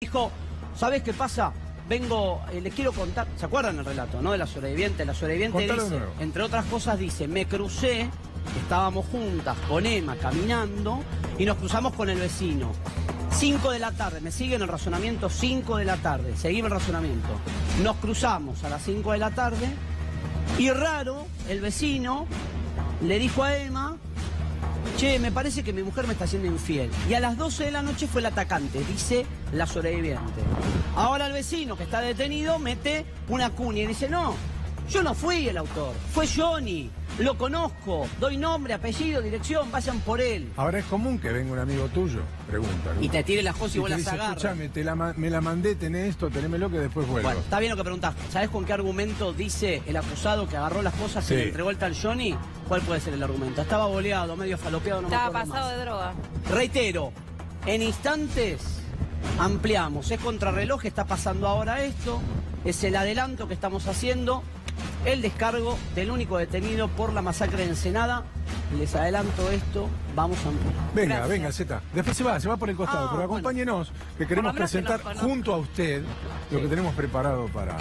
Dijo, ¿sabés qué pasa? Vengo, les quiero contar, ¿se acuerdan el relato, no? De la sobreviviente. La sobreviviente dice, entre otras cosas dice, me crucé, estábamos juntas con Emma caminando y nos cruzamos con el vecino. 5 de la tarde, me siguen el razonamiento, 5 de la tarde, seguimos el razonamiento. Nos cruzamos a las 5 de la tarde y raro, el vecino le dijo a Emma, che, me parece que mi mujer me está haciendo infiel. Y a las 12 de la noche fue el atacante, dice la sobreviviente. Ahora el vecino que está detenido mete una cuña y dice, no, yo no fui el autor, fue Johnny, lo conozco, doy nombre, apellido, dirección, vayan por él. Ahora es común que venga un amigo tuyo, pregunta, ¿no? Y te tire las cosas y vos las agarras. Escuchame, me la mandé, tenés esto, tenémelo que después vuelvo. Bueno, está bien lo que preguntás. ¿Sabés con qué argumento dice el acusado que agarró las cosas y le entregó el tal Johnny? ¿Cuál puede ser el argumento? Estaba boleado, medio falopeado, no me acuerdo Estaba pasado más. de droga. Reitero, en instantes ampliamos. Es contrarreloj, está pasando ahora esto. Es el adelanto que estamos haciendo. El descargo del único detenido por la masacre de Ensenada. Les adelanto esto, vamos a ampliar. Venga, Gracias. venga, Zeta. Después se va por el costado, pero acompáñenos, que queremos presentar junto a usted lo que tenemos preparado para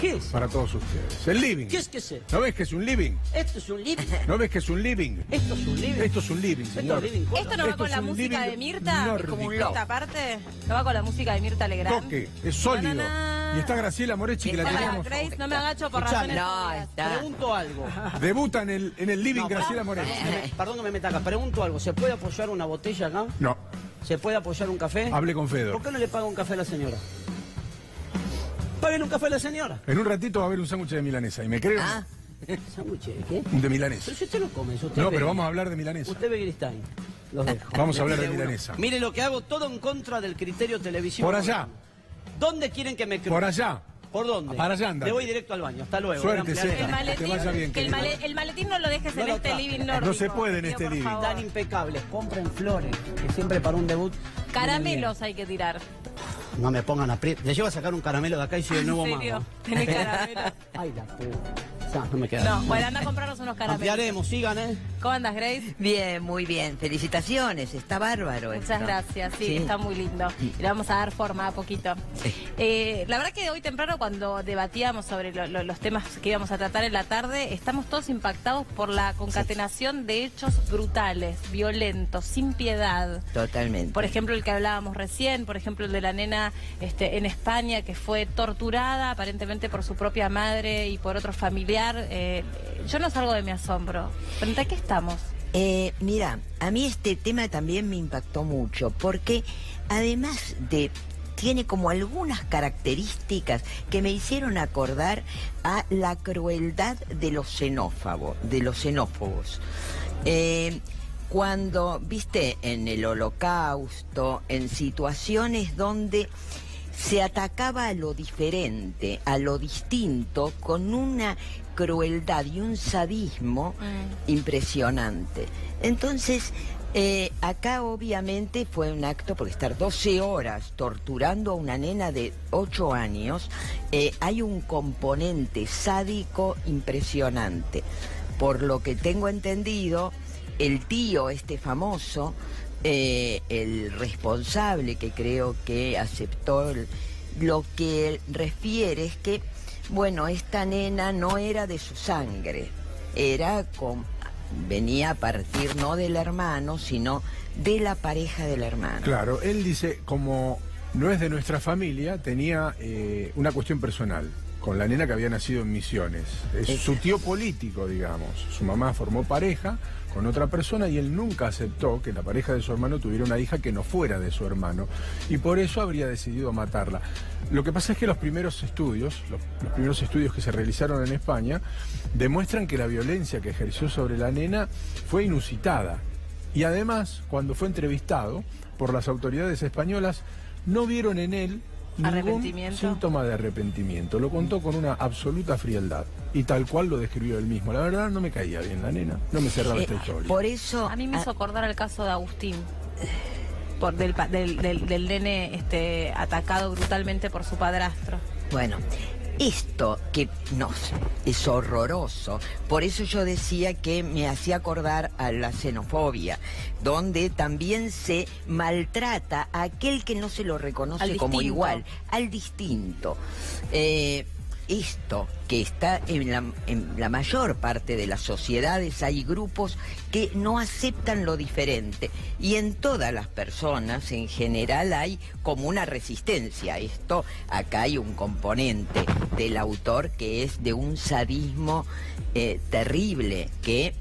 todos ustedes. El living. ¿Qué es que sé? ¿No ves que es un living? Esto es un living. ¿No ves que es un living? Esto es un living. Esto es un living, señor. ¿Esto no va con la música de Mirta? Como un ¿Esta parte? ¿No va con la música de Mirta Legrand? Toque, es sólido. Y está Graciela Moretti, que la Hola, tenemos. Grace, no me agacho por razones obvias. Pregunto algo. Debuta en el living Graciela Moretti. Perdón que me meta acá. Pregunto algo. ¿Se puede apoyar una botella acá? No. ¿Se puede apoyar un café? Hable con Fedor. ¿Por qué no le paga un café a la señora? Paguen un café a la señora. En un ratito va a haber un sándwich de milanesa. ¿Y me creo? ¿Sándwich de qué? De milanesa. Pero si usted no come eso. Usted No, ve. pero vamos a hablar de milanesa. Usted ve Gristain. Los dejo. Vamos a hablar de Mire milanesa. uno. Mire lo que hago, todo en contra del criterio televisivo. Por allá. ¿Dónde quieren que me cruce? Por allá. ¿Por dónde? Para allá anda. Le voy directo al baño. Hasta luego. Suerte, Voy a ampliar Zeta. El maletín, Que vaya bien, que el maletín no lo dejes en este living nórdico. No se puede en Tío, este por living. favor. Tan impecables. Compren flores. Que siempre para un debut. Caramelos hay que tirar. No me pongan aprieto. Le llevo a sacar un caramelo de acá y soy el nuevo ¿En serio? mago. ¿Tenés caramelos? Ay, la puta. No me queda. No, bueno, anda a comprarnos unos caramelos. Ampliaremos, sigan, ¿eh? ¿Cómo andas, Grace? Bien, muy bien. Felicitaciones, está bárbaro esto. Muchas gracias, sí, está muy lindo. Y le vamos a dar forma a poquito. La verdad que hoy temprano cuando debatíamos sobre los temas que íbamos a tratar en la tarde, estamos todos impactados por la concatenación de hechos brutales, violentos, sin piedad. Totalmente. Por ejemplo, el que hablábamos recién, por ejemplo, el de la nena en España que fue torturada aparentemente por su propia madre y por otro familiar. Yo no salgo de mi asombro. ¿Frente a qué estamos? Mira, a mí este tema también me impactó mucho, porque además tiene como algunas características que me hicieron acordar a la crueldad de los xenófobos. Cuando, viste, en el Holocausto, en situaciones donde se atacaba a lo diferente, a lo distinto, con una crueldad y un sadismo impresionante. Entonces, acá obviamente fue un acto, porque estar 12 horas torturando a una nena de 8 años, hay un componente sádico impresionante. Por lo que tengo entendido, el tío famoso, el responsable, que creo que aceptó lo que refiere es que, bueno, esta nena no era de su sangre, venía a partir no del hermano, sino de la pareja del hermano. Claro, él dice, como no es de nuestra familia, tenía una cuestión personal con la nena que había nacido en Misiones. Es su tío político, digamos. Su mamá formó pareja con otra persona y él nunca aceptó que la pareja de su hermano tuviera una hija que no fuera de su hermano. Y por eso habría decidido matarla. Lo que pasa es que los primeros estudios que se realizaron en España, demuestran que la violencia que ejerció sobre la nena fue inusitada. Y además, cuando fue entrevistado por las autoridades españolas, no vieron en él ningún síntoma de arrepentimiento. Lo contó con una absoluta frialdad y tal cual lo describió él mismo. La verdad, no me caía bien la nena, no me cerraba esta historia. Por eso... A mí me hizo acordar el caso de Agustín, del nene atacado brutalmente por su padrastro. Bueno, esto que es horroroso. Por eso yo decía que me hacía acordar a la xenofobia, donde también se maltrata a aquel que no se lo reconoce como igual, al distinto. Esto que está en la mayor parte de las sociedades, hay grupos que no aceptan lo diferente, y en todas las personas en general hay como una resistencia a esto. Acá hay un componente del autor que es de un sadismo terrible, que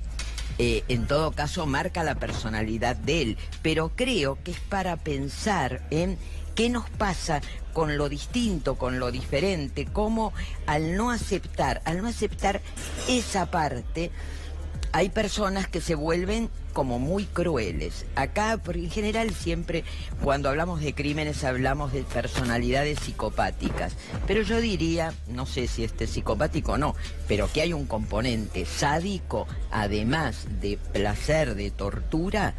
en todo caso marca la personalidad de él, pero creo que es para pensar en qué nos pasa con lo distinto, con lo diferente, cómo al no aceptar esa parte, hay personas que se vuelven como muy crueles. Acá, en general, siempre cuando hablamos de crímenes hablamos de personalidades psicopáticas, pero yo diría, no sé si este es psicopático o no, pero que hay un componente sádico, además de placer, de tortura,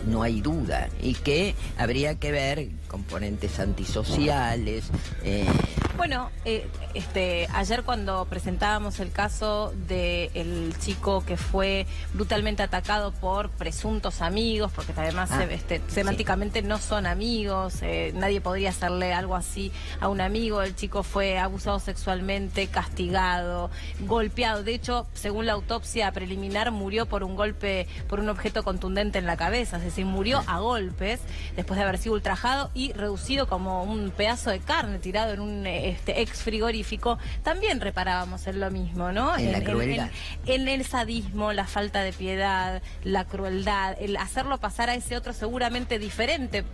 no hay duda, y que habría que ver componentes antisociales. Bueno, ayer cuando presentábamos el caso del chico que fue brutalmente atacado por presuntos amigos, porque además semánticamente no son amigos, nadie podría hacerle algo así a un amigo. El chico fue abusado sexualmente, castigado, golpeado. De hecho, según la autopsia preliminar, murió por un golpe, por un objeto contundente en la cabeza, es decir, murió a golpes después de haber sido ultrajado y reducido como un pedazo de carne tirado en un ex frigorífico. También reparábamos en lo mismo, ¿no? En la crueldad. En el sadismo, la falta de piedad, la crueldad, el hacerlo pasar a ese otro seguramente diferente,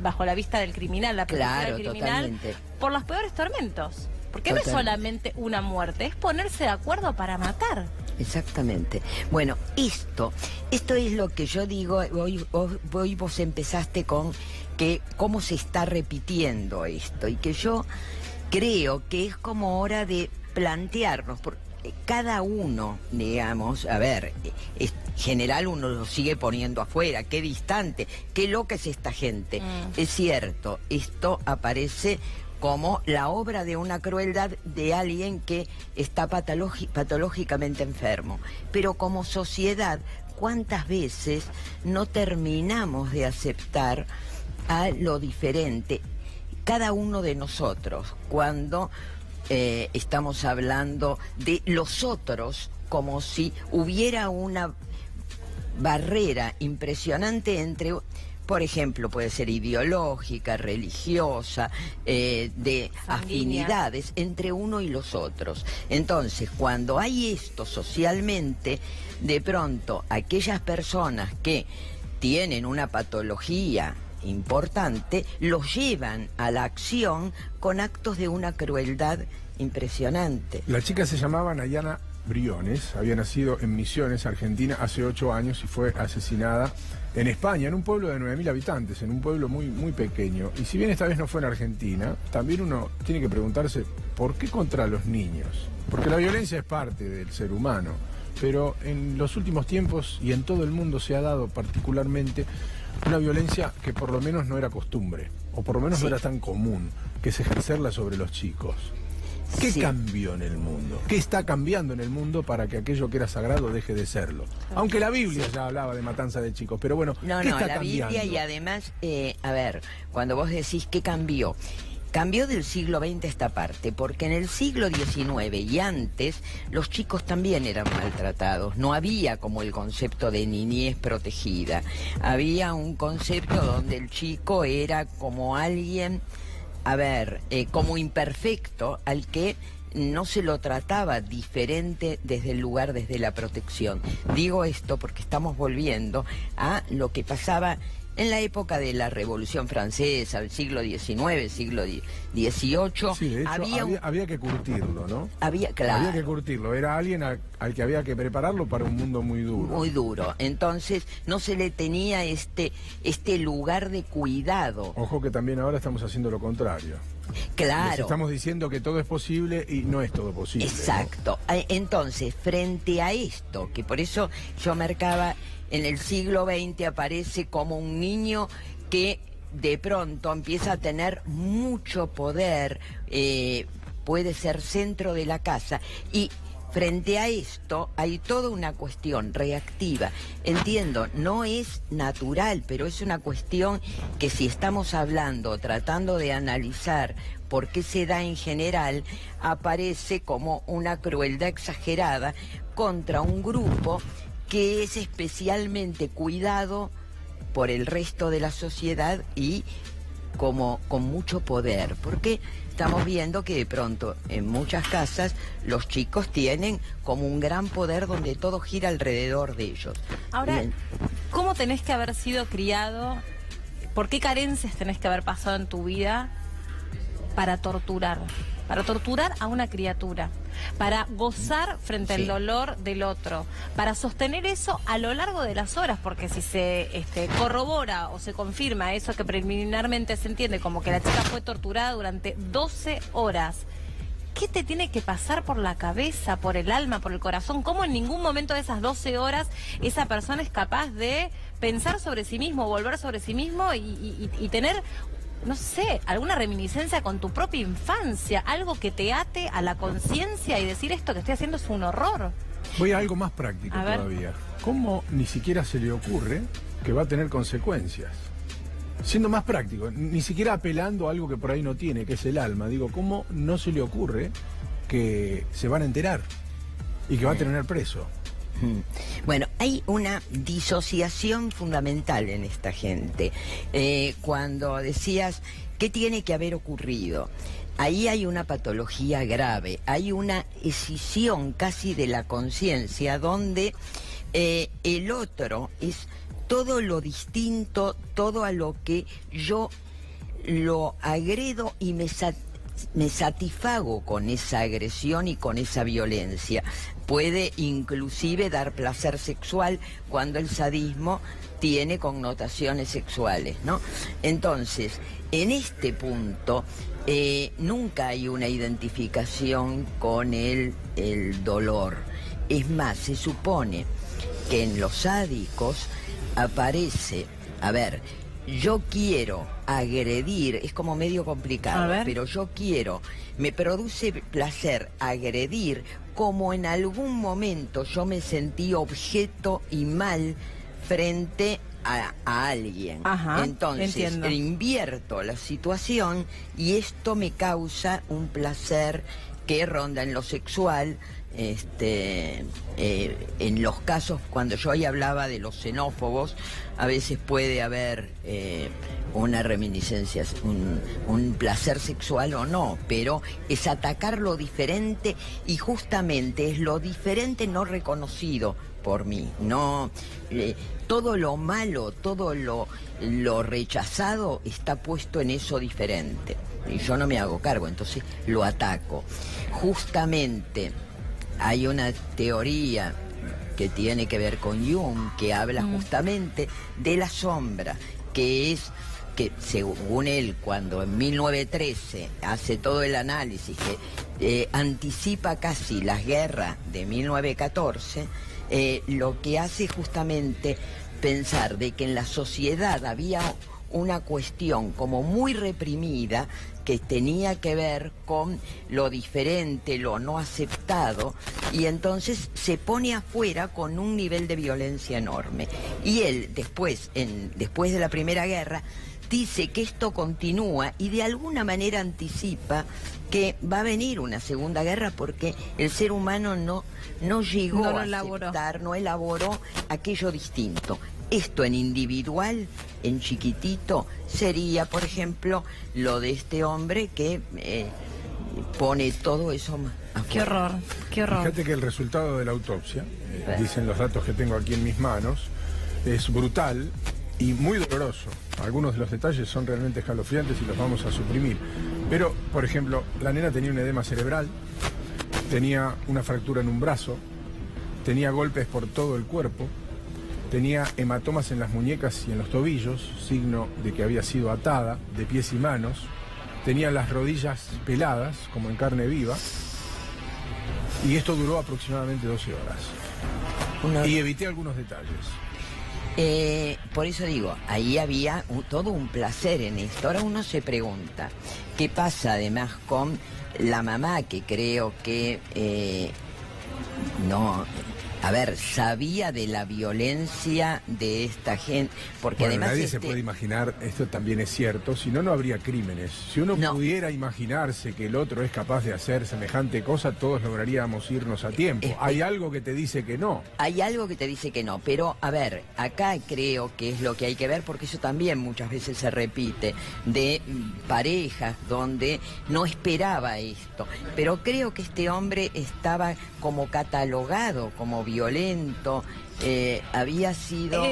bajo la vista del criminal, la perspectiva del criminal, totalmente, por los peores tormentos. Porque no es solamente una muerte, es ponerse de acuerdo para matar. Exactamente. Bueno, esto es lo que yo digo. Hoy vos empezaste con que cómo se está repitiendo esto, y que yo creo que es como hora de plantearnos, porque cada uno, digamos, a ver, en general uno lo sigue poniendo afuera, qué distante, qué loca es esta gente. Es cierto, esto aparece como la obra de una crueldad de alguien que está patológicamente enfermo. Pero como sociedad, ¿cuántas veces no terminamos de aceptar a lo diferente? Cada uno de nosotros, cuando estamos hablando de los otros, como si hubiera una barrera impresionante entre... Por ejemplo, puede ser ideológica, religiosa, de afinidades entre uno y los otros. Entonces, cuando hay esto socialmente, de pronto aquellas personas que tienen una patología importante, los llevan a la acción con actos de una crueldad impresionante. La chica se llamaba Nayana Briones, había nacido en Misiones, Argentina, hace 8 años y fue asesinada en España, en un pueblo de 9.000 habitantes, en un pueblo muy, muy pequeño. Y si bien esta vez no fue en Argentina, también uno tiene que preguntarse ¿por qué contra los niños? Porque la violencia es parte del ser humano, pero en los últimos tiempos y en todo el mundo se ha dado particularmente una violencia que por lo menos no era costumbre, o por lo menos no era tan común, que es ejercerla sobre los chicos. ¿Qué cambió en el mundo? ¿Qué está cambiando en el mundo para que aquello que era sagrado deje de serlo? Aunque la Biblia ya hablaba de matanza de chicos, pero bueno, ¿qué está la cambiando? Biblia, y además, a ver, cuando vos decís ¿qué cambió? Cambió del siglo XX esta parte, porque en el siglo XIX y antes los chicos también eran maltratados. No había como el concepto de niñez protegida. Había un concepto donde el chico era como alguien, a ver, como imperfecto, al que no se lo trataba diferente desde el lugar, desde la protección. Digo esto porque estamos volviendo a lo que pasaba en la época de la Revolución Francesa, el siglo XIX, siglo XVIII. Sí, de hecho, había que curtirlo, ¿no? Claro. Había que curtirlo, era alguien al que había que prepararlo para un mundo muy duro. Muy duro, entonces no se le tenía este lugar de cuidado. Ojo que también ahora estamos haciendo lo contrario. Claro. Les estamos diciendo que todo es posible y no es todo posible. Exacto. ¿No? Entonces, frente a esto, que por eso yo marcaba, en el siglo XX aparece como un niño que de pronto empieza a tener mucho poder, puede ser centro de la casa y frente a esto hay toda una cuestión reactiva. Entiendo, no es natural, pero es una cuestión que si estamos hablando, tratando de analizar por qué se da en general, aparece como una crueldad exagerada contra un grupo que es especialmente cuidado por el resto de la sociedad y como con mucho poder, porque estamos viendo que de pronto en muchas casas los chicos tienen como un gran poder donde todo gira alrededor de ellos. Ahora, Bien. ¿cómo tenés que haber sido criado? ¿Por qué carencias tenés que haber pasado en tu vida para torturar? Para torturar a una criatura, para gozar frente al dolor del otro, para sostener eso a lo largo de las horas, porque si se corrobora o se confirma eso que preliminarmente se entiende como que la chica fue torturada durante 12 horas, ¿qué te tiene que pasar por la cabeza, por el alma, por el corazón? ¿Cómo en ningún momento de esas 12 horas esa persona es capaz de pensar sobre sí mismo, volver sobre sí mismo y tener, no sé, alguna reminiscencia con tu propia infancia, algo que te ate a la conciencia y decir esto que estoy haciendo es un horror? Voy a algo más práctico todavía. ¿Cómo ni siquiera se le ocurre que va a tener consecuencias? Siendo más práctico, ni siquiera apelando a algo que por ahí no tiene, que es el alma. Digo, ¿cómo no se le ocurre que se van a enterar y que va a tener preso? Bueno, hay una disociación fundamental en esta gente. Cuando decías, ¿qué tiene que haber ocurrido? Ahí hay una patología grave, hay una escisión casi de la conciencia, donde el otro es todo lo distinto, todo a lo que yo lo agredo y me satisfago con esa agresión y con esa violencia. Puede inclusive dar placer sexual cuando el sadismo tiene connotaciones sexuales, ¿no? Entonces, en este punto, nunca hay una identificación con el dolor. Es más, se supone que en los sádicos aparece, a ver, yo quiero agredir, es como medio complicado, pero yo quiero, me produce placer agredir como en algún momento yo me sentí objeto y mal frente a alguien. Ajá, entonces entiendo. Invierto la situación y esto me causa un placer que ronda en lo sexual. En los casos, cuando yo ahí hablaba de los xenófobos, a veces puede haber una reminiscencia, un placer sexual o no, pero es atacar lo diferente y justamente es lo diferente no reconocido por mí. No, todo lo malo, todo lo rechazado está puesto en eso diferente y yo no me hago cargo, entonces lo ataco. Justamente hay una teoría que tiene que ver con Jung, que habla justamente de la sombra, que es que según él, cuando en 1913 hace todo el análisis que anticipa casi las guerras de 1914, lo que hace justamente pensar de que en la sociedad había una cuestión como muy reprimida que tenía que ver con lo diferente, lo no aceptado, y entonces se pone afuera con un nivel de violencia enorme. Y él después de la Primera Guerra dice que esto continúa y de alguna manera anticipa que va a venir una Segunda Guerra porque el ser humano no llegó a aceptar, no elaboró aquello distinto. Esto en individual, en chiquitito, sería, por ejemplo, lo de este hombre que pone todo eso afuera. Qué horror, qué horror. Fíjate que el resultado de la autopsia, dicen los datos que tengo aquí en mis manos, es brutal y muy doloroso. Algunos de los detalles son realmente escalofriantes y los vamos a suprimir. Pero, por ejemplo, la nena tenía un edema cerebral, tenía una fractura en un brazo, tenía golpes por todo el cuerpo, tenía hematomas en las muñecas y en los tobillos, signo de que había sido atada de pies y manos, tenía las rodillas peladas, como en carne viva, y esto duró aproximadamente 12 horas. Y evité algunos detalles. Por eso digo, ahí había todo un placer en esto. Ahora uno se pregunta, ¿qué pasa además con la mamá, que creo que no... A ver, sabía de la violencia de esta gente, porque bueno, además nadie se puede imaginar, esto también es cierto, si no, no habría crímenes. Si uno pudiera imaginarse que el otro es capaz de hacer semejante cosa, todos lograríamos irnos a tiempo. Hay algo que te dice que no. Hay algo que te dice que no, pero a ver, acá creo que es lo que hay que ver, porque eso también muchas veces se repite, de parejas donde no esperaba esto, pero creo que este hombre estaba como catalogado como violento, había sido...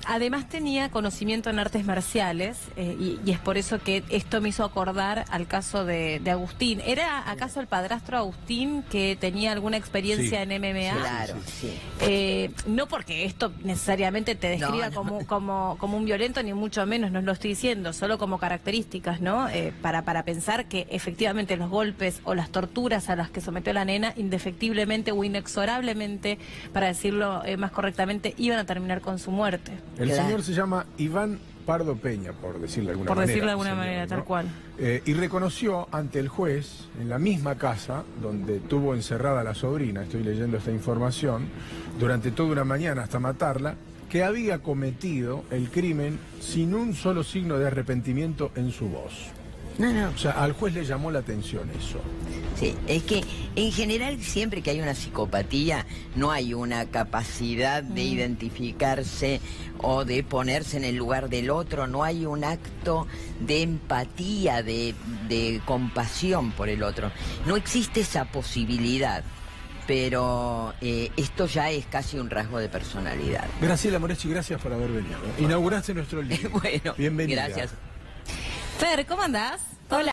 Además tenía conocimiento en artes marciales y es por eso que esto me hizo acordar al caso de Agustín. ¿Era acaso el padrastro Agustín que tenía alguna experiencia en MMA? Claro, sí. No porque esto necesariamente te describa como un violento, ni mucho menos, no lo estoy diciendo, solo como características, ¿no? Para pensar que efectivamente los golpes o las torturas a las que sometió la nena, indefectiblemente o inexorablemente, para decirlo más correctamente, iban a terminar con su muerte. El señor se llama Iván Pardo Peña, por decirlo de alguna manera. Por decirlo de alguna señor, manera, ¿no? tal cual. Y reconoció ante el juez, en la misma casa donde tuvo encerrada a la sobrina, estoy leyendo esta información, durante toda una mañana hasta matarla, que había cometido el crimen sin un solo signo de arrepentimiento en su voz. No. O sea, al juez le llamó la atención eso. Sí, es que en general siempre que hay una psicopatía no hay una capacidad de identificarse o de ponerse en el lugar del otro, no hay un acto de empatía, de compasión por el otro. No existe esa posibilidad. Pero esto ya es casi un rasgo de personalidad. Graciela Moreschi, gracias por haber venido. Inauguraste nuestro libro. Bueno, bienvenida. Gracias. Fer, ¿cómo andás?